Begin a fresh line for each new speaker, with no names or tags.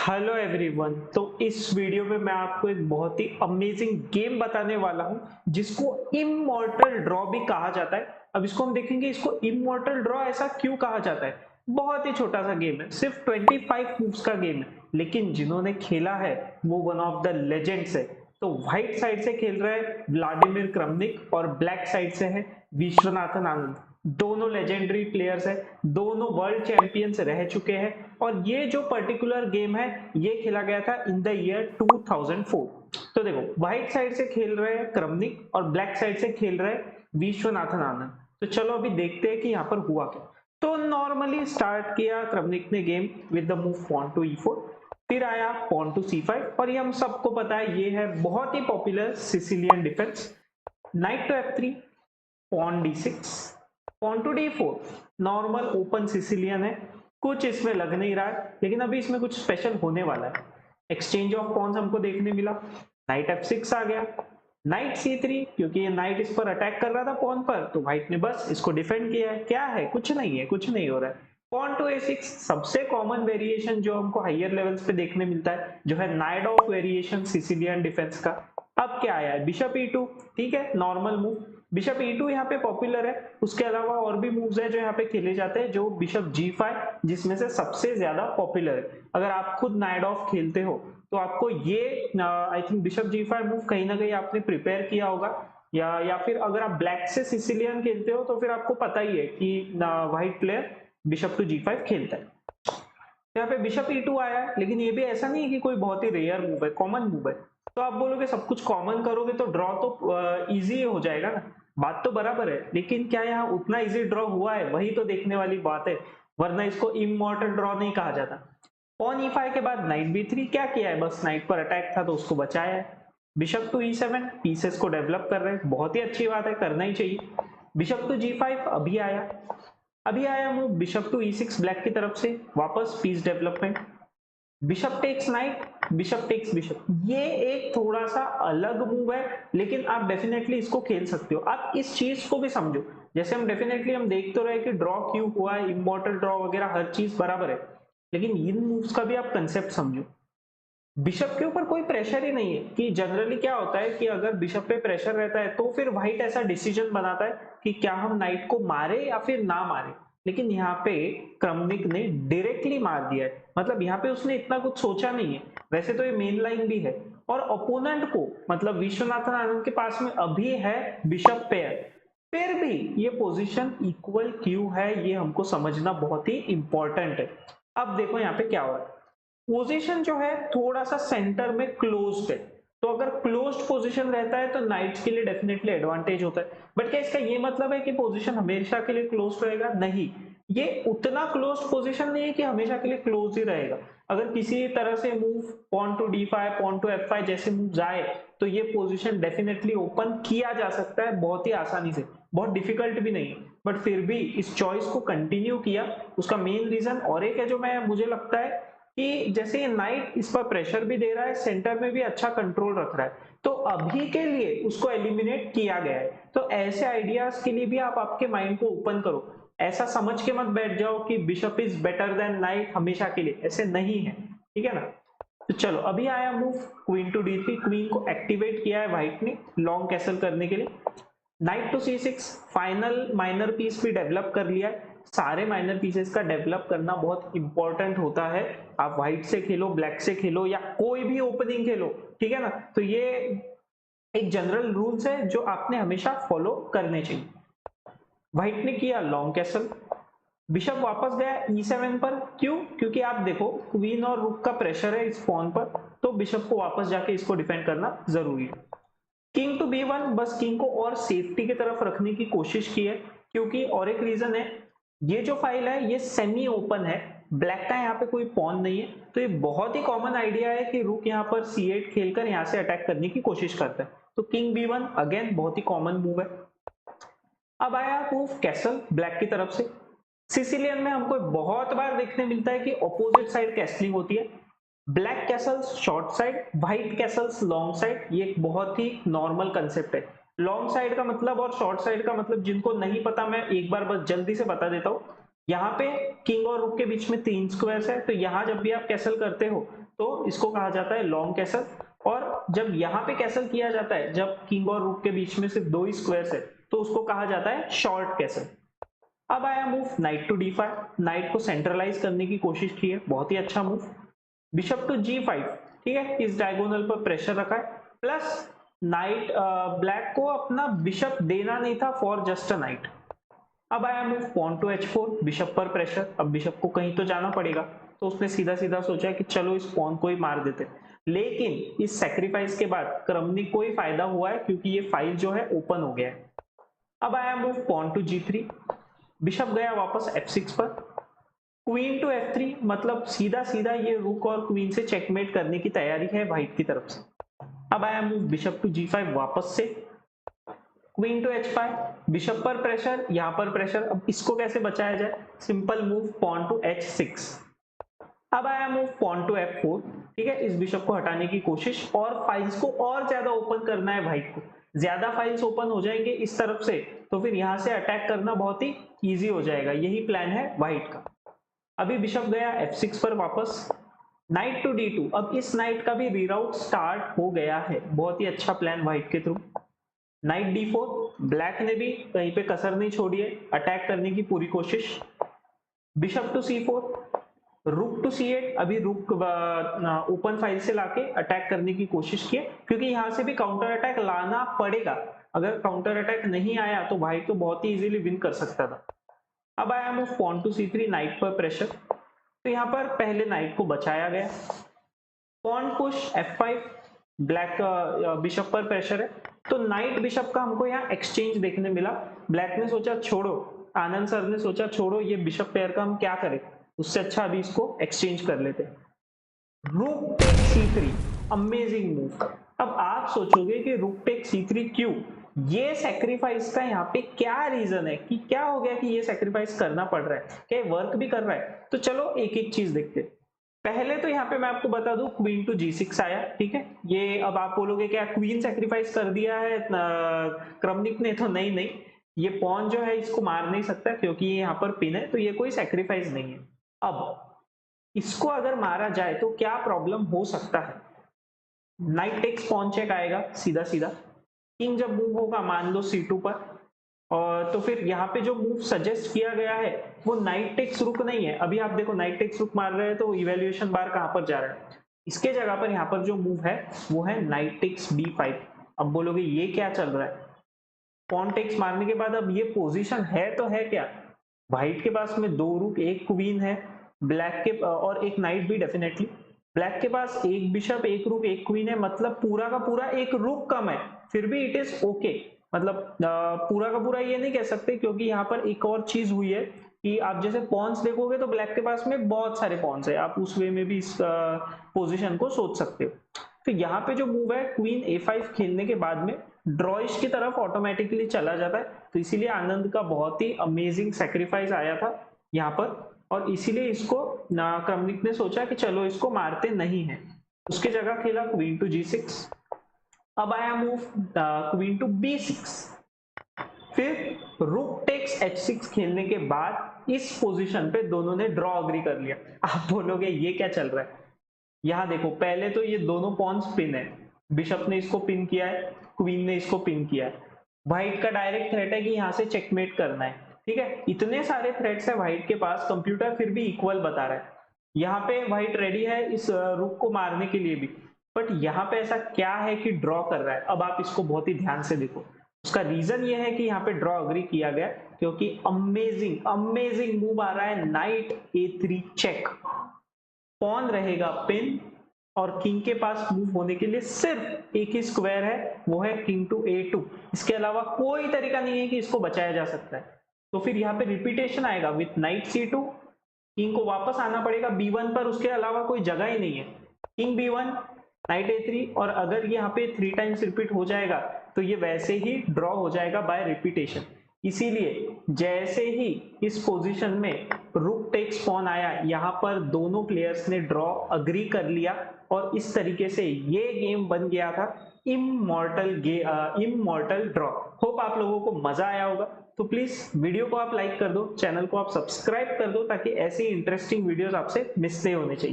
Hello everyone. तो इस video में मैं आपको एक बहुत ही अमेजिंग गेम बताने वाला हूं जिसको इमॉर्टल ड्रॉ भी कहा जाता है। अब इसको हम देखेंगे, इसको इमॉर्टल ड्रॉ ऐसा क्यों कहा जाता है। बहुत ही छोटा सा गेम है, सिर्फ 25 मूव्स का गेम है, लेकिन जिन्होंने खेला है वो वन ऑफ द लेजेंड्स है। तो व्हाइट साइड से खेल रहा है व्लादिमीर क्रमनिक और ब्लैक साइड से है विश्वनाथन आनंद। दोनों लेजेंडरी प्लेयर्स है, दोनों वर्ल्ड चैंपियंस रह चुके हैं। और ये जो पर्टिकुलर गेम है ये खेला गया था इन द ईयर 2004। तो देखो, व्हाइट साइड से खेल रहे हैं क्रमनिक और ब्लैक साइड से खेल रहे हैं विश्वनाथन आनंद। तो चलो अभी देखते हैं कि यहाँ पर हुआ क्या। तो नॉर्मली स्टार्ट किया क्रमनिक ने game with the move pawn to E4, फिर आया पॉन टू C5 और ये हम सबको पता है ये है बहुत ही popular Sicilian defence. Knight two F3, pawn D6, pawn two D4, normal open Sicilian है, कुछ इसमें लग नहीं रहा है, लेकिन अभी इसमें कुछ स्पेशल होने वाला है। एक्सचेंज ऑफ पॉन्स हमको देखने मिला, नाइट F6 आ गया, नाइट C3, क्योंकि ये नाइट इस पर अटैक कर रहा था पॉन पर, तो व्हाइट ने बस इसको डिफेंड किया है। क्या है, कुछ नहीं है, कुछ नहीं हो रहा है। पॉन टू A6, सबसे कॉमन वेरिएशन जो हमको हायर लेवल्स पे देखने मिलता है, जो है night of variation Sicilian defence का। अब क्या आया है, बिशप E2, ठीक है, नॉर्मल मूव। बिशप E2 यहाँ पे पॉपुलर है, उसके अलावा और भी मूव्स है जो यहाँ पे खेले जाते हैं, जो बिशप G5 जिसमें से सबसे ज्यादा पॉपुलर है। अगर आप खुद नाइट ऑफ खेलते हो तो आपको ये I think bishop G5 move कहीं ना कहीं आपने प्रिपेयर किया होगा, या फिर अगर आप ब्लैक से सिसिलियन खेलते हो तो फिर आपको पता ही है कि white player bishop to G5 खेलता है। यहाँ पे बिशप E2 आया है, लेकिन ये भी ऐसा नहीं है कि कोई बहुत ही रेयर मूव है, कॉमन मूव है। तो आप बोलोगे सब कुछ कॉमन करोगे तो ड्रॉ तो इजी हो जाएगा ना। बात तो बराबर है, लेकिन क्या यहाँ उतना इजी ड्रॉ हुआ है, वही तो देखने वाली बात है, वरना इसको इमॉर्टल ड्रॉ नहीं कहा जाता। पॉन E5 के बाद नाइट B3, क्या किया है, बस नाइट पर अटैक था तो उसको बचाया है। बिशप टू E7, पीसेस को डेवलप कर रहे हैं, बहुत ही अच्छी बात है, करना ही चाहिए। बिशप टू G5 अभी आया move bishop to E6 black की तरफ से, वापस piece development. Bishop takes knight, bishop takes bishop, ये एक थोड़ा सा अलग मूव है, लेकिन आप डेफिनेटली इसको खेल सकते हो। आप इस चीज को भी समझो, जैसे हम देख तो रहे कि ड्रॉ क्यों हुआ है, इम्पोर्टेंट ड्रॉ वगैरह हर चीज बराबर है, लेकिन इन मूव्स का भी आप कंसेप्ट समझो। बिशप के ऊपर कोई प्रेशर ही नहीं है, कि जनरली क्या होता है कि अगर बिशप पे प्रेशर रहता है तो फिर व्हाइट ऐसा डिसीजन बनाता है कि क्या हम नाइट को मारे या फिर ना मारे। लेकिन यहाँ पे क्रमनिक ने डायरेक्टली मार दिया है, मतलब यहाँ पे उसने इतना कुछ सोचा नहीं है। वैसे तो ये मेन लाइन भी है, और ओपोनेंट को मतलब विश्वनाथन आनंद के पास में अभी है बिशप पेयर, फिर भी ये पोजीशन इक्वल क्यों है ये हमको समझना बहुत ही इंपॉर्टेंट है। अब देखो यहाँ पे क्या हो रहा है, पोजीशन जो है थोड़ा सा सेंटर में क्लोज्ड है। तो अगर क्लोज्ड पोजीशन रहता है तो नाइट्स के लिए डेफिनेटली एडवांटेज होता है। बट क्या इसका ये मतलब है कि पोजीशन हमेशा के लिए क्लोज्ड रहेगा? नहीं, ये उतना क्लोज्ड पोजीशन नहीं है कि हमेशा के लिए क्लोज ही रहेगा। अगर किसी तरह से move pawn to D5, pawn to F5 जैसे मूव जाए तो ये पोजीशन डेफिनेटली ओपन किया जा सकता है बहुत ही आसानी से, बहुत डिफिकल्ट भी नहीं। बट फिर भी इस चॉइस को कंटिन्यू किया, उसका मेन रीजन और एक है जो मैं मुझे लगता है कि जैसे ये नाइट इस पर प्रेशर भी दे रहा है, सेंटर में भी अच्छा कंट्रोल रख रहा है, तो अभी के लिए उसको एलिमिनेट किया गया है। तो ऐसे आइडियाज के लिए भी आप आपके माइंड को ओपन करो, ऐसा समझ के मत बैठ जाओ कि bishop is better than knight हमेशा के लिए, ऐसे नहीं है, ठीक है ना। तो चलो अभी आया move queen to D3, queen को एक्टिवेट किया है व्हाइट ने लॉन्ग कैसल करने के लिए। Knight to C6, final minor piece भी डेवलप कर लिया है। सारे माइनर पीसेस का डेवलप करना बहुत इंपॉर्टेंट होता है, आप व्हाइट से खेलो, ब्लैक से खेलो, या कोई भी ओपनिंग खेलो, ठीक है ना। तो ये एक जनरल रूल्स है जो आपने हमेशा फॉलो करने चाहिए। व्हाइट ने किया लॉन्ग कैसल, बिशप वापस गया E7 पर, क्यों, क्योंकि आप देखो क्वीन और रुक का प्रेशर है इस पॉन पर, तो बिशप को वापस जाके इसको डिफेंड करना जरूरी है। किंग टू B1, बस किंग को और सेफ्टी की तरफ रखने की कोशिश की है, क्योंकि और एक रीजन है, ये जो फाइल है ये सेमी ओपन है, ब्लैक का यहाँ पे कोई पॉन नहीं है, तो ये बहुत ही कॉमन आइडिया है कि रुक यहाँ पर C8 खेलकर यहाँ से अटैक करने की कोशिश करता है। तो किंग B1 अगेन बहुत ही कॉमन मूव है। अब आया मूव कैसल ब्लैक की तरफ से। सिसिलियन में हमको बहुत बार देखने मिलता है कि ऑपोजिट साइड कैसलिंग होती है, black Castle's short side, white Castle's long side, ये एक बहुत ही नॉर्मल कंसेप्ट है। लॉन्ग साइड का मतलब और शॉर्ट साइड का मतलब जिनको नहीं पता, मैं एक बार बस जल्दी से बता देता हूँ। यहाँ पे किंग और रुक के बीच में 3 स्क्वायर्स है, तो यहाँ जब भी आप कैसल करते हो तो इसको कहा जाता है लॉन्ग कैसल। और जब यहाँ पे कैसल किया जाता है, जब किंग और रूक के बीच में सिर्फ 2 ही स्क्वायर्स है, तो उसको कहा जाता है शॉर्ट कैसल। अब आया move knight to d5, knight को सेंट्रलाइज करने की कोशिश की है, बहुत ही अच्छा मूव। बिशप टू g5, ठीक है, इस डायगोनल पर प्रेशर रखा है, प्लस नाइट ब्लैक को अपना बिशप देना नहीं था फॉर जस्ट अ नाइट। अब आया move pawn to h4, bishop पर प्रेशर, अब बिशप को कहीं तो जाना पड़ेगा, तो उसने सीधा सीधा सोचा कि चलो इस पॉन को ही मार देते। लेकिन इस सेक्रीफाइस के बाद क्रमनिक को ही फायदा हुआ है, क्योंकि ये फाइल जो है ओपन हो गया है। अब आया move pawn to g3, bishop गया वापस f6 पर, क्वीन टू f3, मतलब सीधा सीधा ये रुक और क्वीन से चेकमेट करने की तैयारी है व्हाइट की तरफ से। अब आया मूव बिशप टू g5 वापस से, क्वीन टू h5, बिशप पर प्रेशर, यहां पर प्रेशर, अब इसको कैसे बचाया जाए, simple move pawn to h6। अब आया मूव पॉन टू f4, ठीक है, इस बिशप को हटाने की कोशिश और फाइल्स को और ज्यादा ओपन करना है व्हाइट को। ज्यादा फाइल्स ओपन हो जाएंगे इस तरफ से, तो फिर यहां से अटैक करना बहुत ही इजी हो जाएगा, यही प्लान है व्हाइट का। अभी बिशप गया f6 पर वापस, नाइट टू d2, अब इस नाइट का भी रीराउट स्टार्ट हो गया है, बहुत ही अच्छा प्लान व्हाइट के थ्रू। नाइट d4, ब्लैक ने भी कहीं पे कसर नहीं छोड़ी है, अटैक करने की पूरी कोशिश। बिशप टू c4, रुक टू c8, अभी रुक ओपन फाइल से लाके अटैक करने की कोशिश की, क्योंकि यहां से भी काउंटर अटैक लाना पड़ेगा। अगर काउंटर अटैक नहीं आया तो भाई तो बहुत ही इजीली विन कर सकता था। अब आया move pawn to c3, knight पर प्रेशर, तो यहाँ पर पहले नाइट को बचाया गया। Pawn push f5, black bishop पर प्रेशर है, तो नाइट बिशप का हमको यहाँ एक्सचेंज देखने मिला। ब्लैक ने सोचा छोड़ो, आनंद सर ने सोचा छोड़ो ये बिशप पेयर का हम क्या करें, उससे अच्छा अभी इसको एक्सचेंज कर लेते। रूक टेक c3, अमेजिंग मूव। अब आप सोचोगे कि रूक टेक c3 क्यों, ये सेक्रीफाइस का यहाँ पे क्या रीजन है, कि क्या हो गया कि ये सेक्रीफाइस करना पड़ रहा है, क्या वर्क भी कर रहा है, तो चलो एक एक चीज देखते। पहले तो यहाँ पे मैं आपको बता दूं क्वीन टू g6 आया, ठीक है, ये अब आप बोलोगे क्या क्वीन सेक्रीफाइस कर दिया है क्रमनिक ने, तो नहीं नहीं, ये पॉन जो है इसको मार नहीं सकता क्योंकि ये यहाँ पर पिन है, तो ये कोई सेक्रीफाइस नहीं है। अब इसको अगर मारा जाए तो क्या प्रॉब्लम हो सकता है, नाइट टेक्स पॉन चेक आएगा सीधा सीधा, किंग जब मूव होगा मान लो c2 पर, और तो फिर यहाँ पे जो मूव सजेस्ट किया गया है वो नाइट टेक्स रुक नहीं है। अभी आप देखो नाइट टेक्स रुक मार रहे हैं तो इवेल्युएशन बार कहां पर जा रहा है, इसके जगह पर यहाँ पर जो मूव है वो है नाइट टेक्स b5। अब बोलोगे ये क्या चल रहा है, पॉन टेक्स मारने के बाद अब ये पोजीशन है तो है क्या, व्हाइट के पास में 2 रुक 1 क्वीन है, ब्लैक के और एक नाइट भी डेफिनेटली, ब्लैक के पास 1 बिशप 1 रुक 1 क्वीन है, मतलब पूरा का पूरा 1 रुक कम है, फिर भी इट इज ओके। मतलब पूरा का पूरा ये नहीं कह सकते, क्योंकि यहाँ पर एक और चीज हुई है कि आप जैसे पॉन्स देखोगे तो ब्लैक के पास में बहुत सारे पॉन्स है, आप उस वे में भी इस पोजीशन को सोच सकते हो। तो यहाँ पे जो मूव है क्वीन a5 खेलने के बाद में ड्रॉइश की तरफ ऑटोमेटिकली चला जाता है, तो इसीलिए आनंद का बहुत ही अमेजिंग सेक्रीफाइस आया था यहाँ पर, और इसीलिए इसको क्रमनिक ने सोचा कि चलो इसको मारते नहीं है, उसके जगह खेला क्वीन टू g6। अब आया मूव क्वीन टू b6, फिर रुक टेक्स h6 खेलने के बाद इस पोजीशन पे दोनों ने ड्रॉ अग्री कर लिया। आप बोलोगे ये क्या चल रहा है, यहाँ देखो पहले तो ये दोनों पॉन्स पिन है, बिशप ने इसको पिन किया है, क्वीन ने इसको पिन किया है, व्हाइट का डायरेक्ट थ्रेट है कि यहाँ से चेकमेट करना है, ठीक है, इतने सारे थ्रेट्स है व्हाइट के पास, कंप्यूटर फिर भी इक्वल बता रहा है। यहाँ पे व्हाइट रेडी है इस रुक को मारने के लिए भी, बट यहाँ पे ऐसा क्या है कि ड्रॉ कर रहा है। अब आप इसको बहुत ही ध्यान से देखो, उसका रीजन ये है कि यहाँ पे ड्रॉ अग्री किया गया, क्योंकि अमेजिंग अमेजिंग मूव आ रहा है नाइट a3 चेक, पॉन रहेगा पिन, और किंग के पास मूव होने के लिए सिर्फ एक ही स्क्वायर है, वो है किंग टू a2, इसके अलावा कोई तरीका नहीं है कि इसको बचाया जा सकता है। तो फिर यहाँ पे रिपीटेशन आएगा विथ नाइट c2, किंग को वापस आना पड़ेगा b1 पर, उसके अलावा कोई जगह ही नहीं है, किंग b1 नाइट a3, और अगर यहाँ पे 3 टाइम्स रिपीट हो जाएगा तो ये वैसे ही ड्रॉ हो जाएगा बाय रिपीटेशन। इसीलिए जैसे ही इस पोजीशन में रुक टेक्स पॉन आया, यहाँ पर दोनों प्लेयर्स ने ड्रॉ अग्री कर लिया, और इस तरीके से ये गेम बन गया था इमॉर्टल ड्रॉ। होप आप लोगों को मजा आया होगा, तो प्लीज वीडियो को आप लाइक कर दो, चैनल को आप सब्सक्राइब कर दो, ताकि ऐसी इंटरेस्टिंग वीडियोस आपसे मिस नहीं होने चाहिए।